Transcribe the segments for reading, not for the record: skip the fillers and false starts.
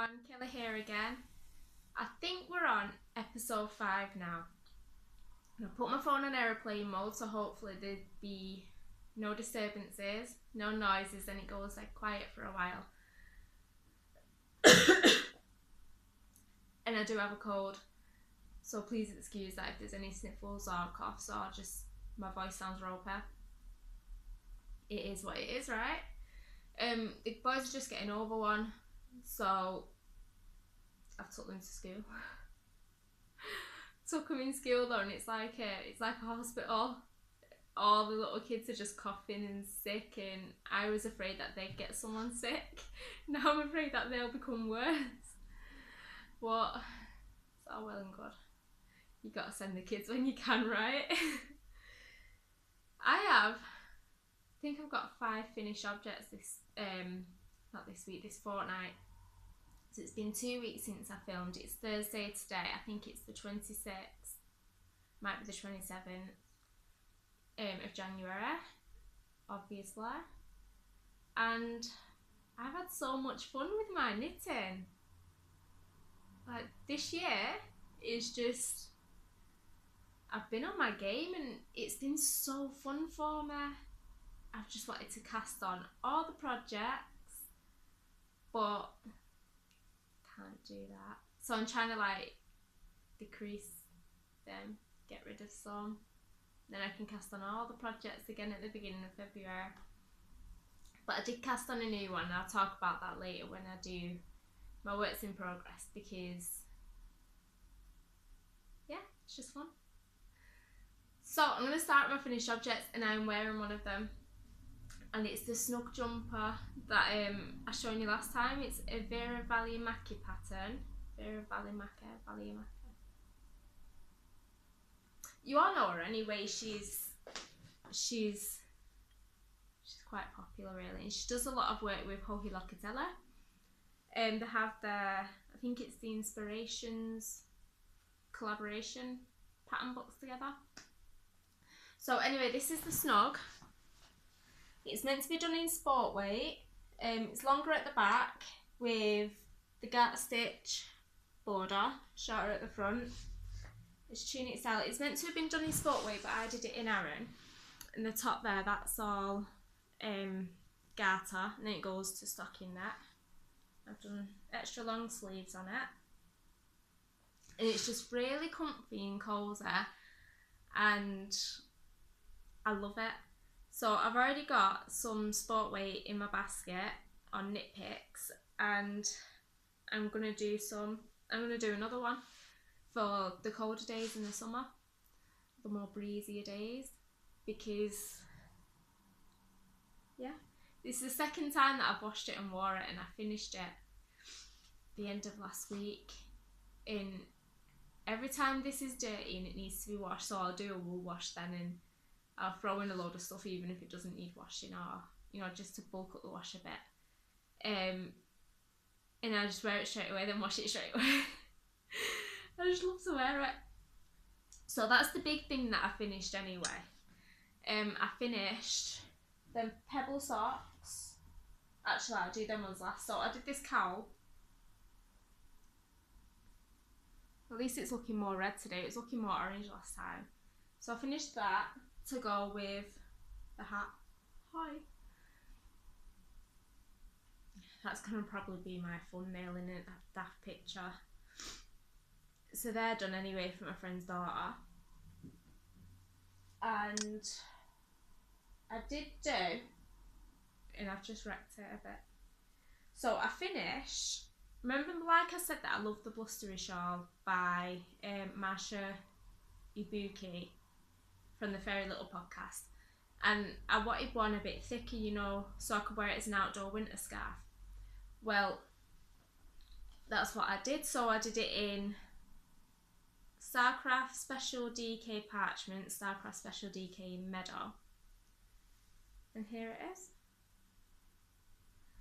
everyone, Kelly here again. I think we're on episode 5 now. I put my phone on aeroplane mode, so hopefully there'd be no disturbances, no noises, and it goes like quiet for a while. And I do have a cold, so please excuse that if there's any sniffles or coughs or just my voice sounds ropey. It is what it is, right? The boys are just getting over one, so I've took them to school. Took them in school though, and it's like a hospital. All the little kids are just coughing and sick, and I was afraid that they'd get someone sick. Now I'm afraid that they'll become worse. What? It's all well and good. You gotta send the kids when you can, right? I think I've got 5 finished objects this fortnight. So it's been 2 weeks since I filmed. It's Thursday today. I think it's the 26th, might be the 27th of January, obviously. And I've had so much fun with my knitting. Like, this year is just, I've been on my game and it's been so fun for me. I've just wanted to cast on all the projects, but can't do that. So I'm trying to like decrease them, get rid of some. Then I can cast on all the projects again at the beginning of February. But I did cast on a new one, and I'll talk about that later when I do my works in progress, because yeah, it's just fun. So I'm going to start with my finished objects, and I'm wearing one of them, and it's the snug jumper that I showed you last time. It's a Vera Valiamaki pattern. Vera Valiamaki. You all know her anyway. She's quite popular really, and she does a lot of work with Hohi Locatelli. They have I think it's the Inspirations collaboration pattern books together. So anyway, this is the snug. It's meant to be done in sport weight. It's longer at the back with the garter stitch border, shorter at the front. It's tunic style. It's meant to have been done in sport weight, but I did it in Aran. And the top there, that's all garter, and then it goes to stocking neck. I've done extra long sleeves on it, and it's just really comfy and cosy, and I love it. So I've already got some sport weight in my basket on knit picks, and I'm gonna do another one for the colder days in the summer, the more breezier days, because yeah, this is the second time that I've washed it and wore it, and I finished it the end of last week. And every time this is dirty and it needs to be washed, so I'll do a wool wash then, and I'll throw in a load of stuff even if it doesn't need washing, or just to bulk up the wash a bit. And I just wear it straight away, then wash it straight away. I just love to wear it. So that's the big thing that I finished anyway. I finished the pebble socks. Actually, I'll do them ones last. So I did this cowl. At least it's looking more red today. It was looking more orange last time. So I finished that to go with the hat. Hi. That's going to probably be my thumbnail in a daft picture. So they're done anyway for my friend's daughter. And I did do, and I've just wrecked it a bit. So I finished, remember like I said that I love the Blustery shawl by Marsha Ibuki from the Fairy Little podcast. And I wanted one a bit thicker, so I could wear it as an outdoor winter scarf. Well, that's what I did. So I did it in Starcraft Special DK Parchment, Starcraft Special DK Meadow. And here it is.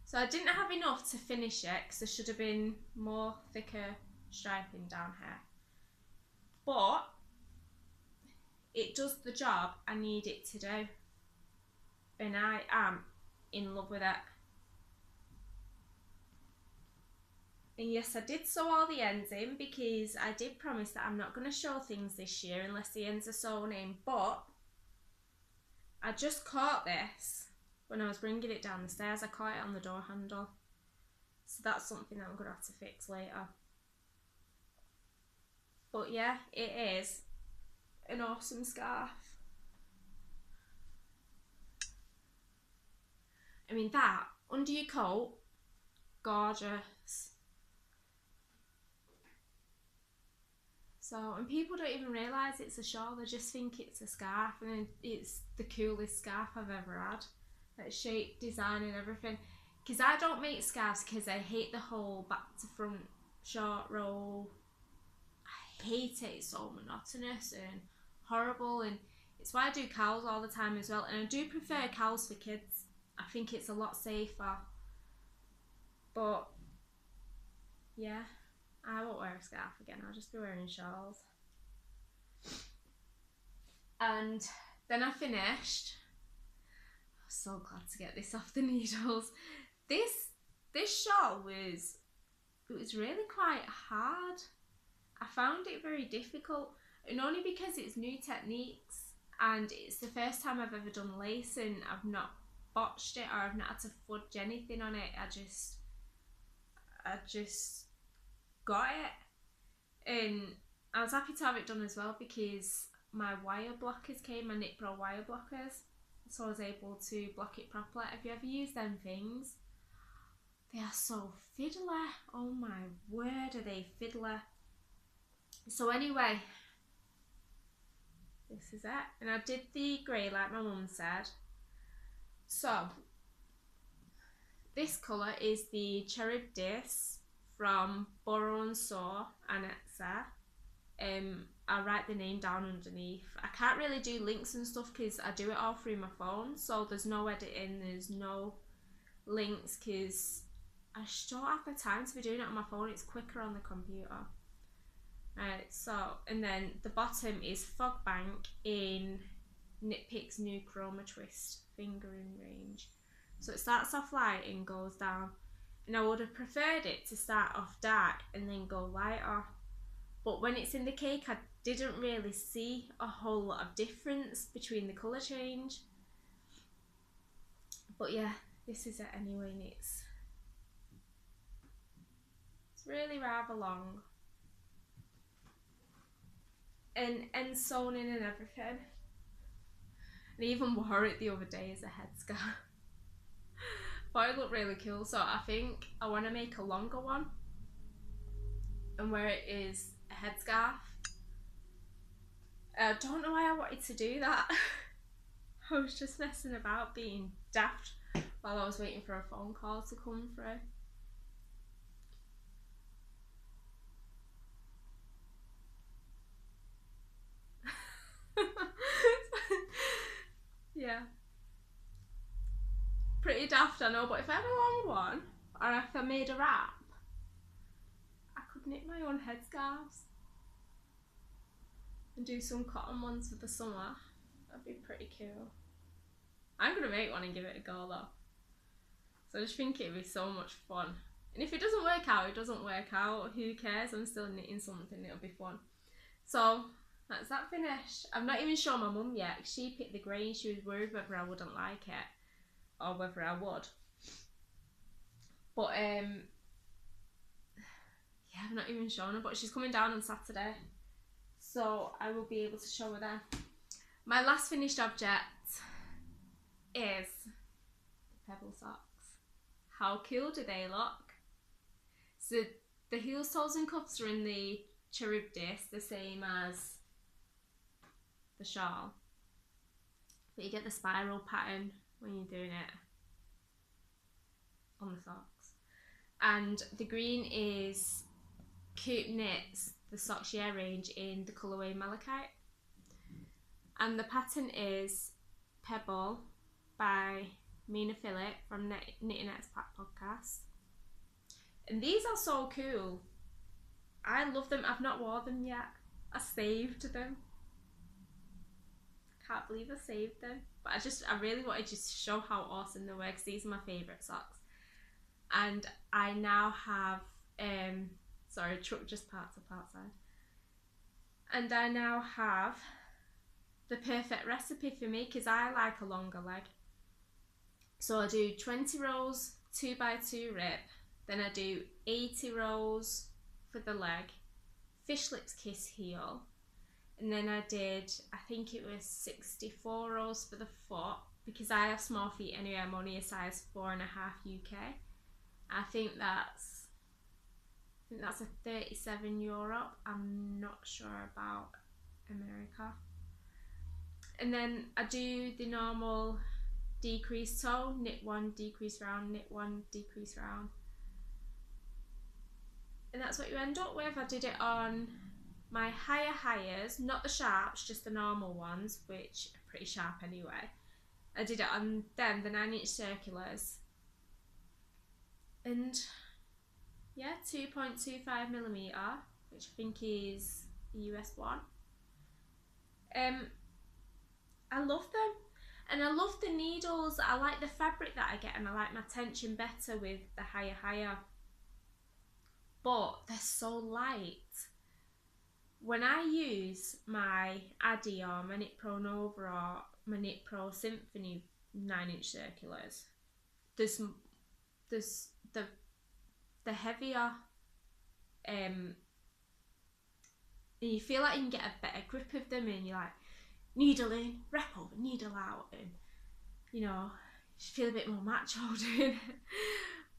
So I didn't have enough to finish it, because there should have been more thicker striping down here. But it does the job I need it to do. And I am in love with it. And yes, I did sew all the ends in because I did promise that I'm not going to show things this year unless the ends are sewn in, but I just caught this when I was bringing it down the stairs. I caught it on the door handle, so that's something that I'm going to have to fix later. But yeah, it is an awesome scarf. I mean, that under your coat, gorgeous. So, and people don't even realise it's a shawl, they just think it's a scarf, and it's the coolest scarf I've ever had. Like shape, design and everything. Because I don't make scarves because I hate the whole back to front short roll. I hate it, it's so monotonous and horrible, and it's why I do cowls all the time as well. And I do prefer cowls for kids. I think it's a lot safer. But yeah, I won't wear a scarf again, I'll just be wearing shawls. And then I finished. I'm so glad to get this off the needles. This shawl was really quite hard. I found it very difficult, and only because it's new techniques and it's the first time I've ever done lace and I've not botched it or I've not had to fudge anything on it. I just got it, and I was happy to have it done as well because my wire blockers came, my Knit Pro wire blockers, so I was able to block it properly. Have you ever used them things? They are so fiddly. Oh my word, are they fiddly. So anyway, this is it, and I did the grey like my mum said. So this colour is the Cherub Dis from Borrow and Sew Annexa. I'll write the name down underneath. I can't really do links and stuff because I do it all through my phone, so there's no editing, there's no links because I just don't have the time to be doing it on my phone. It's quicker on the computer. Right, so, and then the bottom is Fog Bank in Knit Pick's new Chroma Twist fingering range. So it starts off light and goes down, and I would have preferred it to start off dark and then go lighter, but when it's in the cake I didn't really see a whole lot of difference between the colour change. But yeah, this is it anyway, and it's really rather long and sewn in and everything. And I even wore it the other day as a headscarf. Thought it looked really cool, so I think I want to make a longer one and wear it as a headscarf. I don't know why I wanted to do that. I was just messing about, being daft while I was waiting for a phone call to come through. Yeah, pretty daft I know, but if I had a long one or if I made a wrap, I could knit my own headscarves and do some cotton ones for the summer. That'd be pretty cool. I'm gonna make one and give it a go though, so I just think it'd be so much fun. And if it doesn't work out, it doesn't work out, who cares? I'm still knitting something, it'll be fun. So that's that finished. I've not even shown my mum yet. She picked the grey and she was worried whether I wouldn't like it or whether I would. But yeah, I've not even shown her, but she's coming down on Saturday, so I will be able to show her then. My last finished object is the pebble socks. How cool do they look? So the heels, toes and cuffs are in the Cherub Dis, the same as the shawl, but you get the spiral pattern when you're doing it on the socks. And the green is Coop Knits, the Socks Yeah range in the colourway Malachite, and the pattern is Pebble by Mina Phillip from Knitting Expat podcast. And these are so cool. I love them. I've not worn them yet. I saved them. Can't believe I saved them, but I really wanted to show how awesome they were because these are my favourite socks. And I now have Sorry, truck just parked up outside. And I now have the perfect recipe for me because I like a longer leg. So I do 20 rows 2x2 rip, then I do 80 rows for the leg, fish lips kiss heel, and then I did, I think it was 64 rows for the foot because I have small feet anyway. I'm only a size 4.5 UK. I think that's a 37 Europe. I'm not sure about America. And then I do the normal decrease toe, knit one, decrease round, knit one, decrease round. And that's what you end up with. I did it on my higher, not the sharps, just the normal ones, which are pretty sharp anyway. I did it on them, the 9-inch circulars. And yeah, 2.25mm, which I think is US 1. I love them, and I love the needles. I like the fabric that I get, and I like my tension better with the higher. But they're so light. When I use my Addy or my Knit Pro Nova or my Knit Pro Symphony 9-inch circulars, there's the heavier, and you feel like you can get a better grip of them, and you're like needle in, rep over, needle out, and you know, you feel a bit more macho doing it.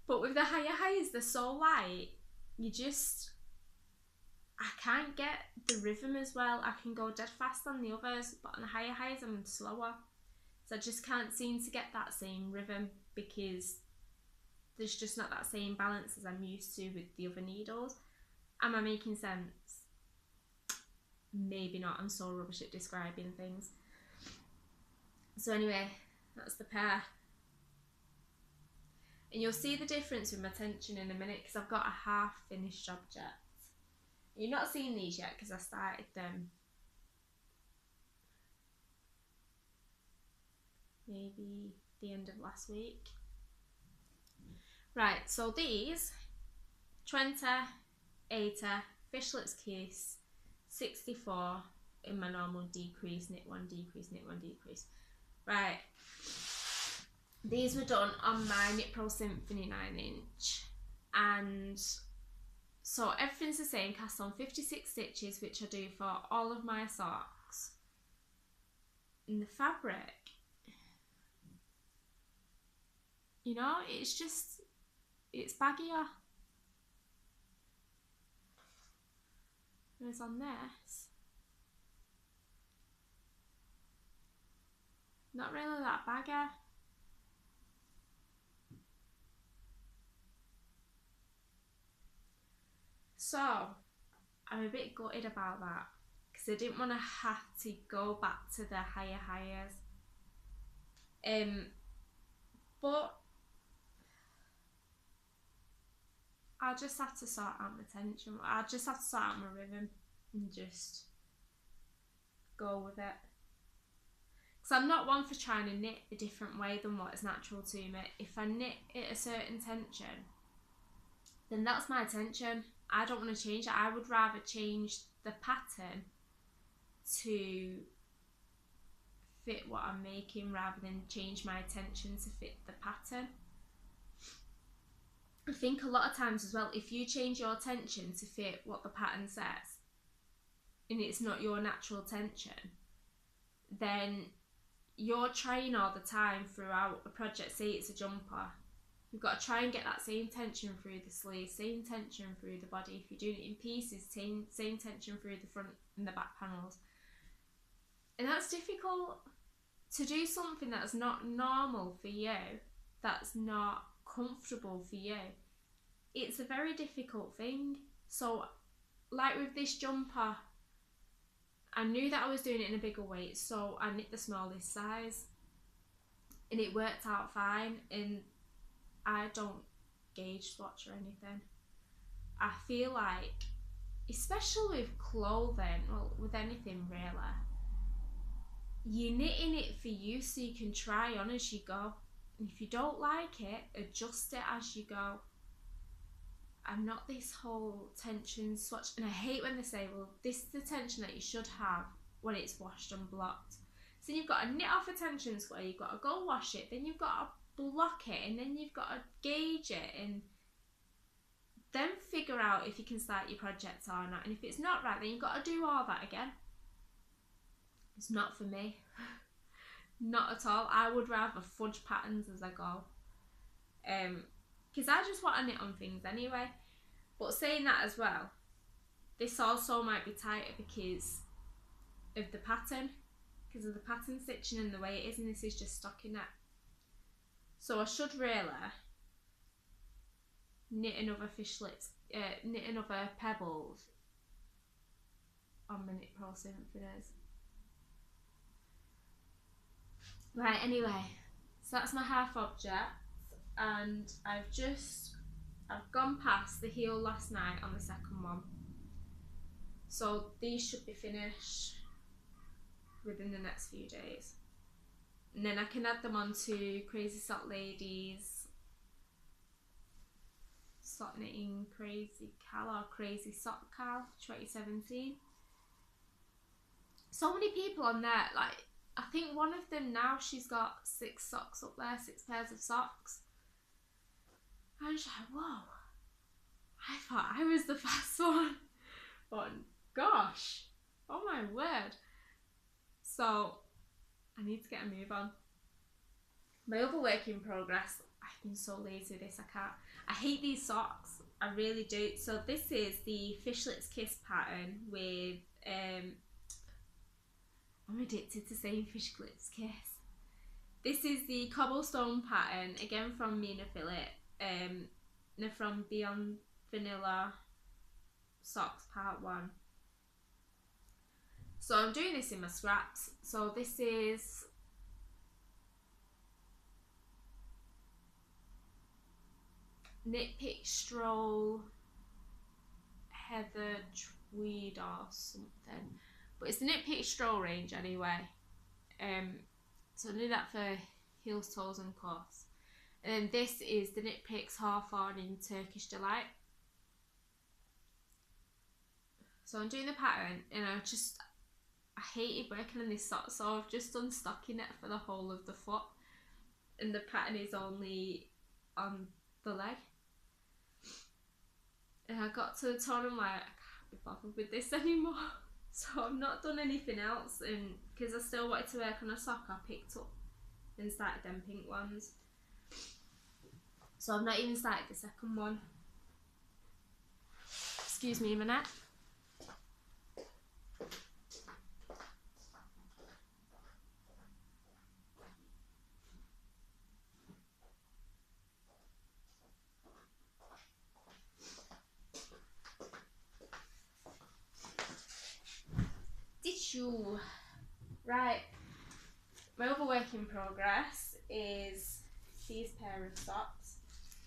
But with the highs, they're so light, I can't get the rhythm as well. I can go dead fast on the others, but on the highs I'm slower. So I just can't seem to get that same rhythm because there's just not that same balance as I'm used to with the other needles. Am I making sense? Maybe not. I'm so rubbish at describing things. So anyway, that's the pair. And you'll see the difference with my tension in a minute because I've got a half finished object. You've not seen these yet because I started them maybe the end of last week. Right, so these 20, 80, fish lips kiss, 64 in my normal decrease, knit one, decrease, knit one, decrease. Right, these were done on my Knit Pro Symphony 9-inch, and so everything's the same, cast on 56 stitches, which I do for all of my socks. And the fabric, you know, it's baggier. Whereas on this, not really that baggy. So I'm a bit gutted about that because I didn't want to have to go back to the highs. But I'll just have to sort out my tension. I'll just have to sort out my rhythm and just go with it. Because I'm not one for trying to knit a different way than what is natural to me. If I knit at a certain tension, then that's my tension. I don't want to change it. I would rather change the pattern to fit what I'm making rather than change my tension to fit the pattern. I think a lot of times as well, if you change your tension to fit what the pattern says and it's not your natural tension, then you're trying all the time throughout a project. Say it's a jumper, you've got to try and get that same tension through the sleeve, same tension through the body. If you're doing it in pieces, same tension through the front and the back panels. And that's difficult to do something that's not normal for you, that's not comfortable for you. It's a very difficult thing. So like with this jumper, I knew that I was doing it in a bigger weight, so I knit the smallest size and it worked out fine. And I don't gauge swatch or anything. I feel like, especially with clothing, well, with anything really, you're knitting it for you so you can try on as you go. And if you don't like it, adjust it as you go. I'm not this whole tension swatch, and I hate when they say, well, this is the tension that you should have when it's washed and blocked. So you've got to knit off a tension square, you've got to go wash it, then you've got to block it, and then you've got to gauge it, and then figure out if you can start your project or not. And if it's not right, then you've got to do all that again. It's not for me. Not at all. I would rather fudge patterns as I go. Because I just want to knit on things anyway. But saying that as well, this also might be tighter because of the pattern. Because of the pattern stitching and the way it is, and this is just stockinette. So I should really knit another fishlets, knit another pebbles on my Knit Pro Symphonies. Right, anyway, so that's my half object, and I've gone past the heel last night on the second one. So these should be finished within the next few days. And then I can add them onto Crazy Sock Ladies, Sock Knitting Crazy Cal or Crazy Sock Cal 2017. So many people on there, like, I think one of them now, she's got 6 socks up there, 6 pairs of socks. I was like, whoa, I thought I was the first one. But gosh, oh my word. So I need to get a move on. My other work in progress, I've been so lazy with this, I hate these socks, I really do. So this is the Fishlets Kiss pattern with, I'm addicted to saying Fishlets Kiss. This is the cobblestone pattern, again from Mina Phillip, from Beyond Vanilla Socks Part 1. So I'm doing this in my scraps. So this is Knit Pick Stroll Heather Tweed or something. But it's the Knit Pick Stroll range anyway. So I do that for heels, toes and cuffs. And then this is the Knit Picks Hawthorn in Turkish Delight. So I'm doing the pattern, and I hated working on this sock, so I've just done stockinette for the whole of the foot, and the pattern is only on the leg. And I got to the tone, I'm like, I can't be bothered with this anymore. So I've not done anything else, and because I still wanted to work on a sock, I picked up and started them pink ones. So I've not even started the second one. Excuse me a minute. Tissue. Right. My other work in progress is these pair of socks.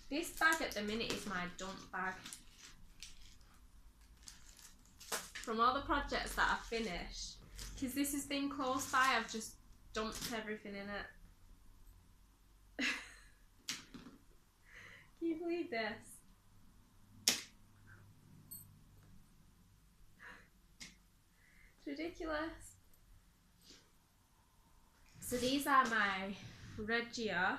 This bag at the minute is my dump bag. From all the projects that I've finished, because this has been close by, I've just dumped everything in it. Can you believe this? It's ridiculous. So these are my Regia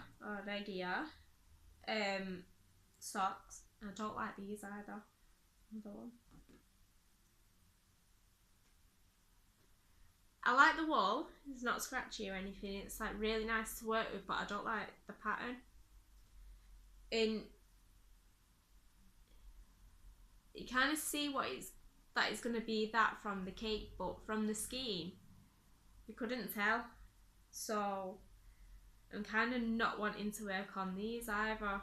socks. I don't like these either. Another one. I like the wool. It's not scratchy or anything. It's like really nice to work with, but I don't like the pattern. And you kind of see that it's going to be that from the cake, but from the scheme, you couldn't tell. So I'm kind of not wanting to work on these either.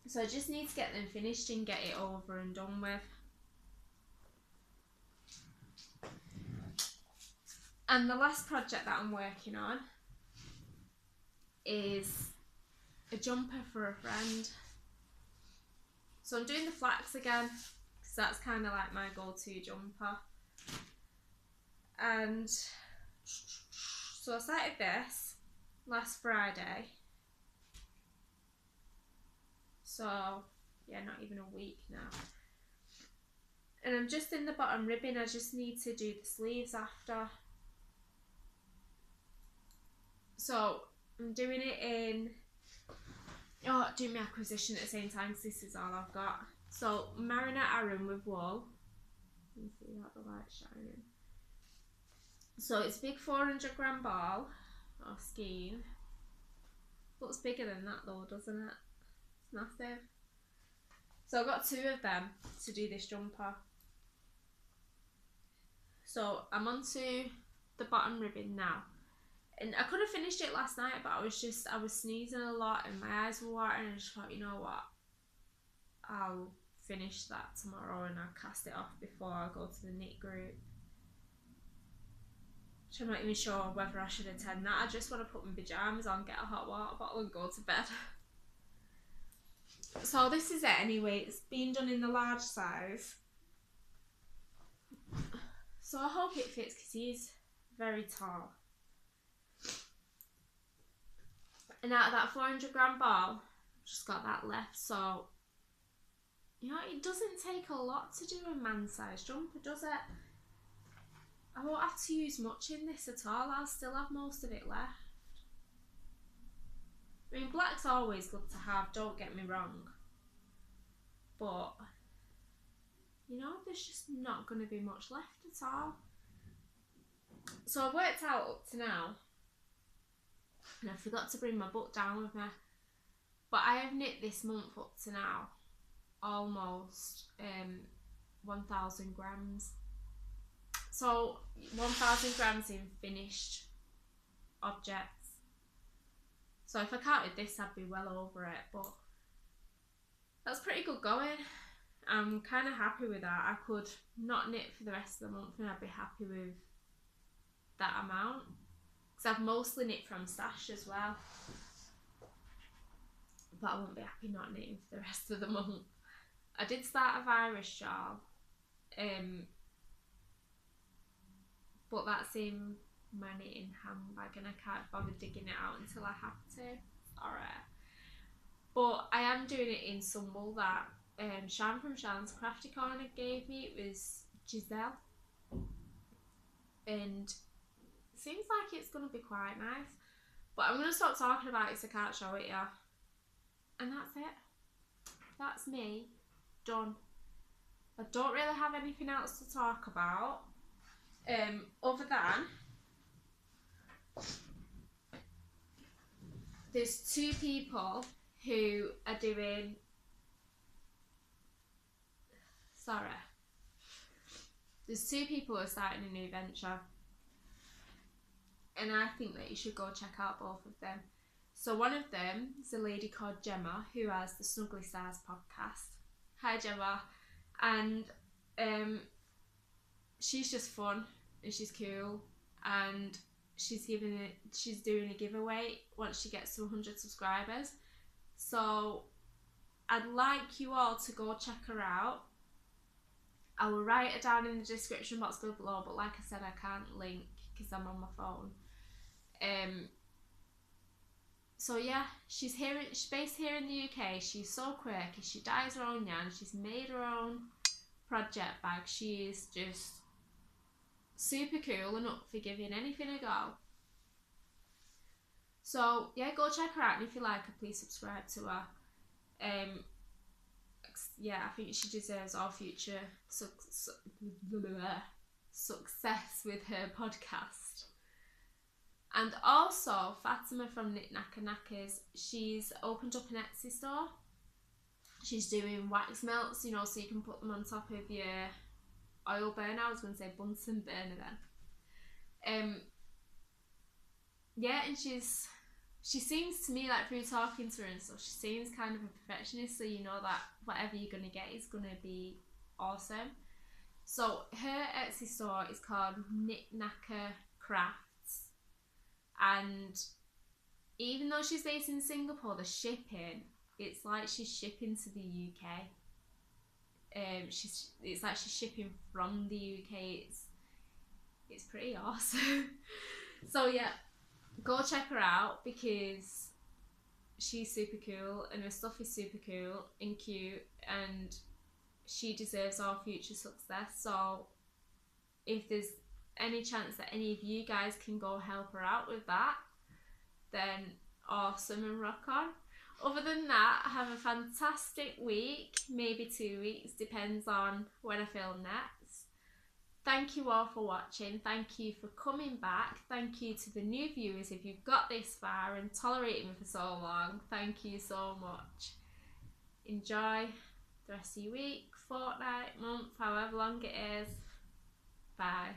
So I just need to get them finished and get it over and done with. And the last project that I'm working on is a jumper for a friend. So I'm doing the flax again, because that's kind of like my go-to jumper. And so I started this last Friday. So yeah, not even a week now. And I'm just in the bottom ribbing. I just need to do the sleeves after. So I'm doing it in, doing my acquisition at the same time because this is all I've got. So merino aran with wool. You can see how the light's shining. So it's a big 400 gram ball of skein. Looks bigger than that though, doesn't it? It's massive. So I've got 2 of them to do this jumper. So I'm onto the bottom ribbon now. And I could have finished it last night, but I was sneezing a lot and my eyes were watering, and I just thought, you know what, I'll finish that tomorrow and I'll cast it off before I go to the knit group. Which I'm not even sure whether I should attend that. I just want to put my pyjamas on, get a hot water bottle and go to bed. So this is it anyway. It's been done in the large size. So I hope it fits because he's very tall. And out of that 400 gram ball, I've just got that left. So, you know, it doesn't take a lot to do a man-sized jumper, does it? I won't have to use much in this at all. I'll still have most of it left. I mean, black's always good to have, don't get me wrong. But, you know, there's just not going to be much left at all. So I've worked out up to now, and I forgot to bring my book down with me, but I have knit this month up to now almost 1,000 grams. So 1,000 grams in finished objects. So if I counted this, I'd be well over it, but that's pretty good going. I'm kind of happy with that. I could not knit for the rest of the month and I'd be happy with that amount, because I've mostly knit from stash as well, but I won't be happy not knitting for the rest of the month. I did start a virus shawl, but that's in my knitting handbag and I can't bother digging it out until I have to. Alright, but I am doing it in some wool that Shan from Shan's Crafty Corner gave me. It was Giselle, and seems like it's going to be quite nice, but I'm going to stop talking about it so I can't show it you. And that's it. That's me done. I don't really have anything else to talk about other than there's 2 people who are doing, there's 2 people who are starting a new venture, and I think that you should go check out both of them. So one of them is a lady called Gemma who has the Snugglystars podcast. Hi Gemma. And she's just fun and she's cool, and she's doing a giveaway once she gets to 100 subscribers. So I'd like you all to go check her out. I will write it down in the description box below, but like I said, I can't link because I'm on my phone. So yeah, she's based here in the UK. She's so quirky. She dyes her own yarn. She's made her own project bag. She is just super cool and up for giving anything a go. So yeah, go check her out, and if you like her, please subscribe to her. Yeah, I think she deserves all future success with her podcast. And also, Fatima from Knitknackercrafts, she's opened up an Etsy store. She's doing wax melts, you know, so you can put them on top of your oil burner. I was going to say Bunsen burner then. Yeah, and she seems to me, like through talking to her and stuff, she seems kind of a perfectionist, so you know that whatever you're going to get is going to be awesome. So her Etsy store is called Knitknackercrafts. And even though she's based in Singapore, the shipping, it's like she's shipping to the UK. It's like she's shipping from the UK. It's pretty awesome. So yeah, go check her out because she's super cool and her stuff is super cool and cute, and she deserves our future success. So if there's any chance that any of you guys can go help her out with that, then awesome and rock on. Other than that, have a fantastic week, maybe 2 weeks, depends on when I film next. Thank you all for watching. Thank you for coming back. Thank you to the new viewers if you've got this far and tolerated me for so long. Thank you so much. Enjoy the rest of your week, fortnight, month, however long it is. Bye.